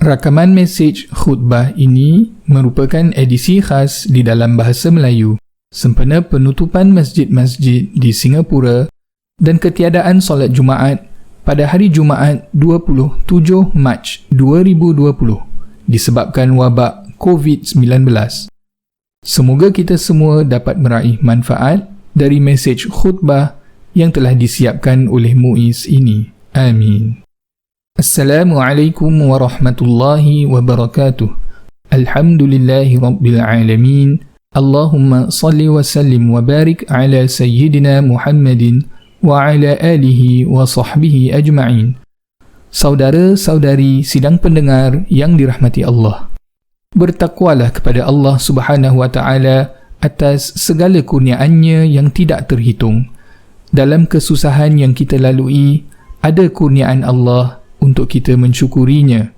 Rakaman mesej khutbah ini merupakan edisi khas di dalam bahasa Melayu sempena penutupan masjid-masjid di Singapura dan ketiadaan solat Jumaat pada hari Jumaat 27 Mac 2020 disebabkan wabak COVID-19. Semoga kita semua dapat meraih manfaat dari mesej khutbah yang telah disiapkan oleh Muiz ini. Amin. Assalamualaikum warahmatullahi wabarakatuh. Alhamdulillahi rabbil alamin. Allahumma salli wa sallim wa barik ala sayyidina Muhammadin wa ala alihi wa sahbihi ajma'in. Saudara-saudari sidang pendengar yang dirahmati Allah, bertakwalah kepada Allah Subhanahu wa taala atas segala kurniaannya yang tidak terhitung. Dalam kesusahan yang kita lalui, ada kurniaan Allah untuk kita mensyukurinya.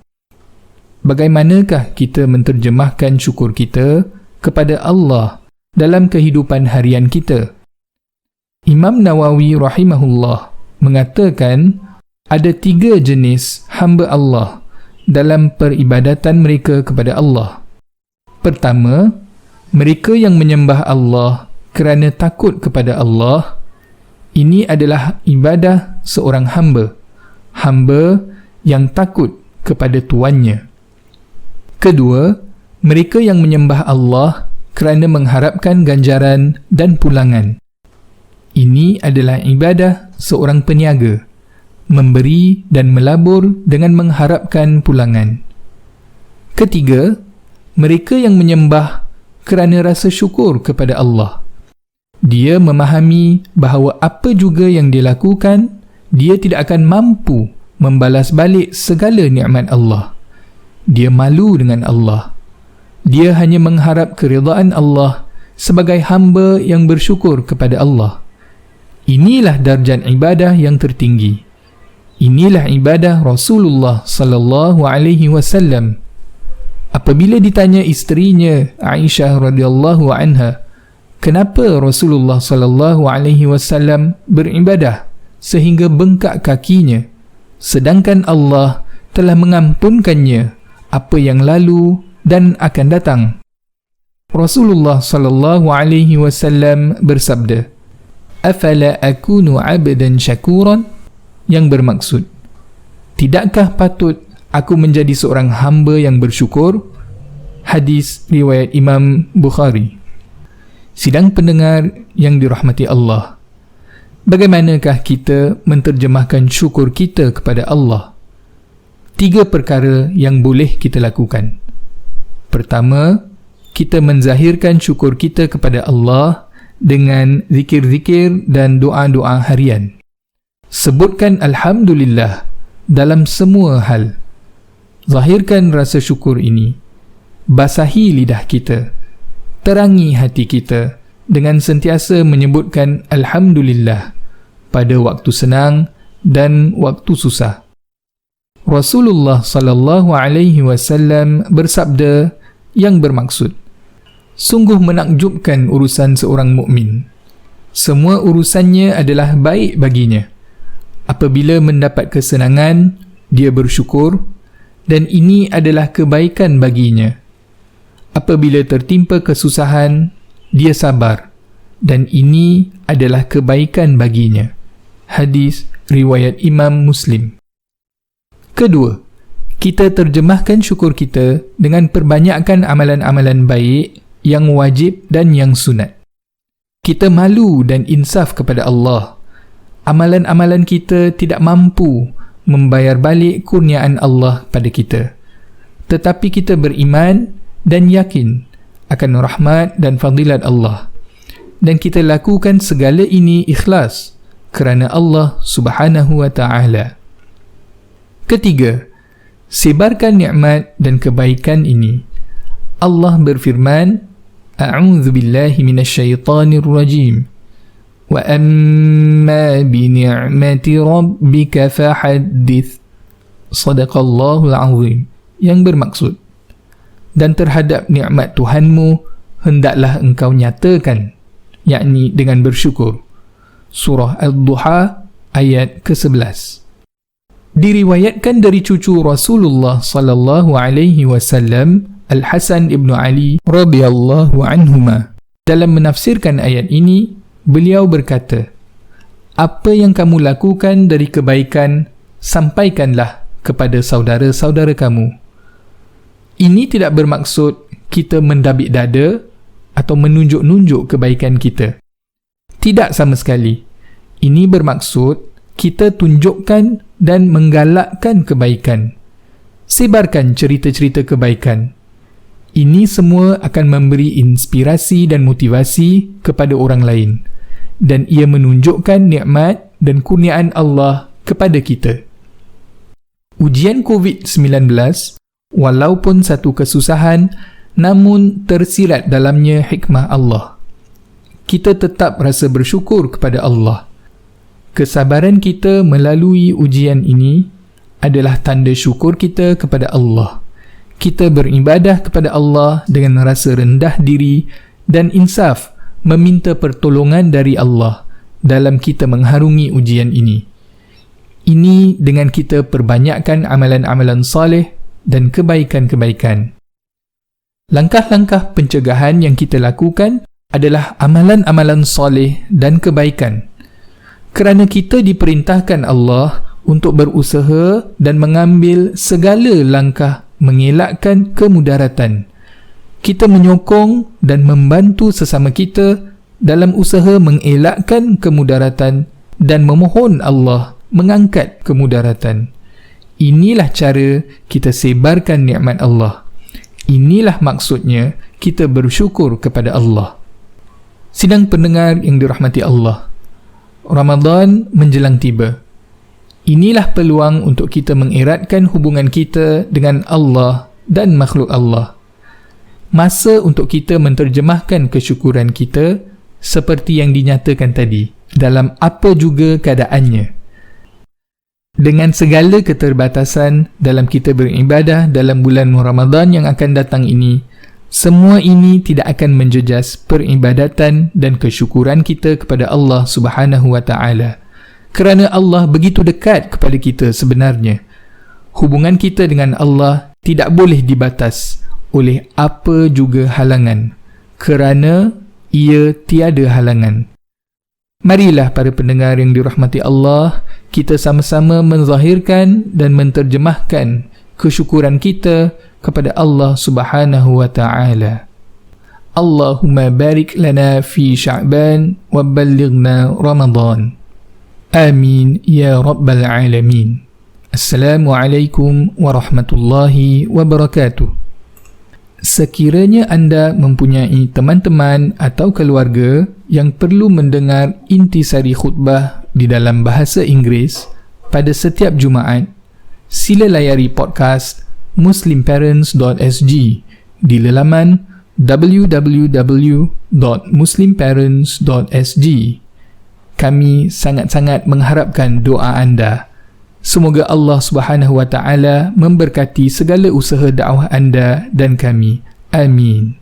Bagaimanakah kita menterjemahkan syukur kita kepada Allah dalam kehidupan harian kita? Imam Nawawi rahimahullah mengatakan ada 3 jenis hamba Allah dalam peribadatan mereka kepada Allah. Pertama, mereka yang menyembah Allah kerana takut kepada Allah. Ini adalah ibadah seorang hamba yang takut kepada tuannya. Kedua, mereka yang menyembah Allah kerana mengharapkan ganjaran dan pulangan. Ini adalah ibadah seorang peniaga, memberi dan melabur dengan mengharapkan pulangan. Ketiga, mereka yang menyembah kerana rasa syukur kepada Allah. Dia memahami bahawa apa juga yang dia lakukan, dia tidak akan mampu membalas balik segala nikmat Allah. Dia malu dengan Allah. Dia hanya mengharap keridaan Allah sebagai hamba yang bersyukur kepada Allah. Inilah darjat ibadah yang tertinggi. Inilah ibadah Rasulullah sallallahu alaihi wasallam. Apabila ditanya isterinya Aisyah radhiyallahu anha, kenapa Rasulullah sallallahu alaihi wasallam beribadah sehingga bengkak kakinya, sedangkan Allah telah mengampunkannya apa yang lalu dan akan datang? Rasulullah sallallahu alaihi wasallam bersabda, "Afala akunu 'abdan syakuran?" yang bermaksud, tidakkah patut aku menjadi seorang hamba yang bersyukur? Hadis riwayat Imam Bukhari. Sidang pendengar yang dirahmati Allah, bagaimanakah kita menterjemahkan syukur kita kepada Allah? 3 perkara yang boleh kita lakukan. Pertama, kita menzahirkan syukur kita kepada Allah dengan zikir-zikir dan doa-doa harian. Sebutkan Alhamdulillah dalam semua hal. Zahirkan rasa syukur ini. Basahi lidah kita. Terangi hati kita dengan sentiasa menyebutkan Alhamdulillah pada waktu senang dan waktu susah. Rasulullah sallallahu alaihi wasallam bersabda yang bermaksud, sungguh menakjubkan urusan seorang mukmin. Semua urusannya adalah baik baginya. Apabila mendapat kesenangan, dia bersyukur dan ini adalah kebaikan baginya. Apabila tertimpa kesusahan, dia sabar dan ini adalah kebaikan baginya. Hadis riwayat Imam Muslim. Kedua, kita terjemahkan syukur kita dengan perbanyakkan amalan-amalan baik yang wajib dan yang sunat. Kita malu dan insaf kepada Allah. Amalan-amalan kita tidak mampu membayar balik kurniaan Allah pada kita. Tetapi kita beriman dan yakin akan rahmat dan fadilat Allah. Dan kita lakukan segala ini ikhlas kerana Allah Subhanahu wa taala. Ketiga, sebarkan nikmat dan kebaikan ini. Allah berfirman, A'udzu billahi minasyaitonir rajim. Wa amma bi ni'mati rabbika fahaddits. Shadaqallahul azim. Yang bermaksud, dan terhadap nikmat Tuhanmu hendaklah engkau nyatakan, yakni dengan bersyukur. Surah Al-Duha ayat ke-11. Diriwayatkan dari cucu Rasulullah sallallahu alaihi wasallam, Al-Hasan ibn Ali radhiyallahu anhuma. Dalam menafsirkan ayat ini, beliau berkata, apa yang kamu lakukan dari kebaikan, sampaikanlah kepada saudara-saudara kamu. Ini tidak bermaksud kita mendabik dada atau menunjuk-nunjuk kebaikan kita. Tidak sama sekali. Ini bermaksud kita tunjukkan dan menggalakkan kebaikan. Sebarkan cerita-cerita kebaikan. Ini semua akan memberi inspirasi dan motivasi kepada orang lain, dan ia menunjukkan nikmat dan kurniaan Allah kepada kita. Ujian COVID-19, walaupun satu kesusahan, namun tersirat dalamnya hikmah Allah. Kita tetap rasa bersyukur kepada Allah. Kesabaran kita melalui ujian ini adalah tanda syukur kita kepada Allah. Kita beribadah kepada Allah dengan rasa rendah diri dan insaf, meminta pertolongan dari Allah dalam kita mengharungi ujian ini. Ini dengan kita perbanyakkan amalan-amalan saleh dan kebaikan-kebaikan. Langkah-langkah pencegahan yang kita lakukan adalah amalan-amalan saleh dan kebaikan. Kerana kita diperintahkan Allah untuk berusaha dan mengambil segala langkah mengelakkan kemudaratan. Kita menyokong dan membantu sesama kita dalam usaha mengelakkan kemudaratan dan memohon Allah mengangkat kemudaratan. Inilah cara kita sebarkan nikmat Allah. Inilah maksudnya kita bersyukur kepada Allah. Sidang pendengar yang dirahmati Allah, Ramadan menjelang tiba. Inilah peluang untuk kita mengeratkan hubungan kita dengan Allah dan makhluk Allah. Masa untuk kita menterjemahkan kesyukuran kita seperti yang dinyatakan tadi, dalam apa juga keadaannya. Dengan segala keterbatasan dalam kita beribadah dalam bulan Ramadan yang akan datang ini, semua ini tidak akan menjejas peribadatan dan kesyukuran kita kepada Allah Subhanahu wa taala. Kerana Allah begitu dekat kepada kita sebenarnya. Hubungan kita dengan Allah tidak boleh dibatas oleh apa juga halangan, kerana ia tiada halangan. Marilah para pendengar yang dirahmati Allah, kita sama-sama menzahirkan dan menterjemahkan kesyukuran kita kepada Allah Subhanahu wa taala. Allahumma barik lana fi Sya'ban wa ballighna Ramadan. Amin ya rabbal alamin. Assalamualaikum warahmatullahi wabarakatuh. Sekiranya anda mempunyai teman-teman atau keluarga yang perlu mendengar intisari khutbah di dalam bahasa Inggeris pada setiap Jumaat, sila layari podcast muslimparents.sg di laman www.muslimparents.sg. Kami sangat-sangat mengharapkan doa anda. Semoga Allah Subhanahu wa taala memberkati segala usaha dakwah anda dan kami. Amin.